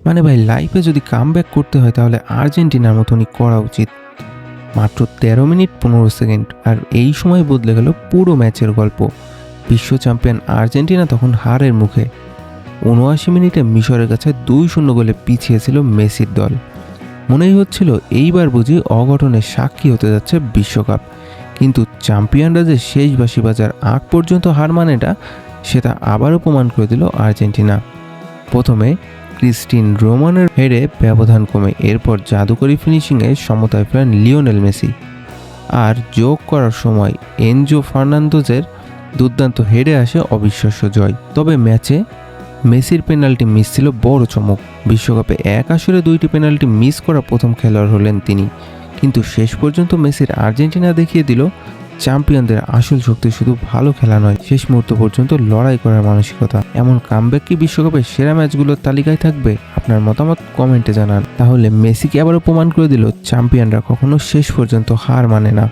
মানে ভাই লাইফে যদি কামব্যাক করতে হয় তাহলে আর্জেন্টিনার মতনই করা উচিত। মাত্র 13 মিনিট 15 সেকেন্ড আর এই সময় বদলে গেল পুরো ম্যাচের গল্প। বিশ্ব চ্যাম্পিয়ন আর্জেন্টিনা তখন হারের মুখে। ৭৯ মিনিটে মিশরের কাছে ২-০ গোলে পিছিয়ে ছিল মেসির দল। মনেই হচ্ছিল এইবার বুঝি অঘটনের সাক্ষী হতে যাচ্ছে বিশ্বকাপ। কিন্তু চ্যাম্পিয়নরা যে শেষ বাঁশি বাজার আগ পর্যন্ত হার মানেটা, সেটা আবারও প্রমাণ করে দিল আর্জেন্টিনা। প্রথমে ক্রিস্টিন রোমানের হেডে ব্যবধান কমে, এরপর জাদুকরী ফিনিশিংয়ে সমতায় ফেরেন লিওনেল মেসি। আর যোগ করার সময় এনজো ফার্নান্দোজের দুর্দান্ত হেডে আসে অবিশ্বাস্য জয়। তবে ম্যাচে মেসির পেনাল্টি মিস ছিল বড় চমক। বিশ্বকাপে এক আসরে 2টি পেনাল্টি মিস করা প্রথম খেলোয়াড় হলেন তিনি। কিন্তু শেষ পর্যন্ত মেসির আর্জেন্টিনা দেখিয়ে দিল চ্যাম্পিয়নদের আসল শক্তি শুধু ভালো খেলা নয়, শেষ মুহূর্ত পর্যন্ত লড়াই করার মানসিকতা। এমন কামব্যাক কি বিশ্বকাপের সেরা ম্যাচগুলোর তালিকায় থাকবে? আপনার মতামত কমেন্টে জানান। তাহলে মেসি কি আবারও প্রমাণ করে দিল চ্যাম্পিয়নরা কখনো শেষ পর্যন্ত হার মানে না?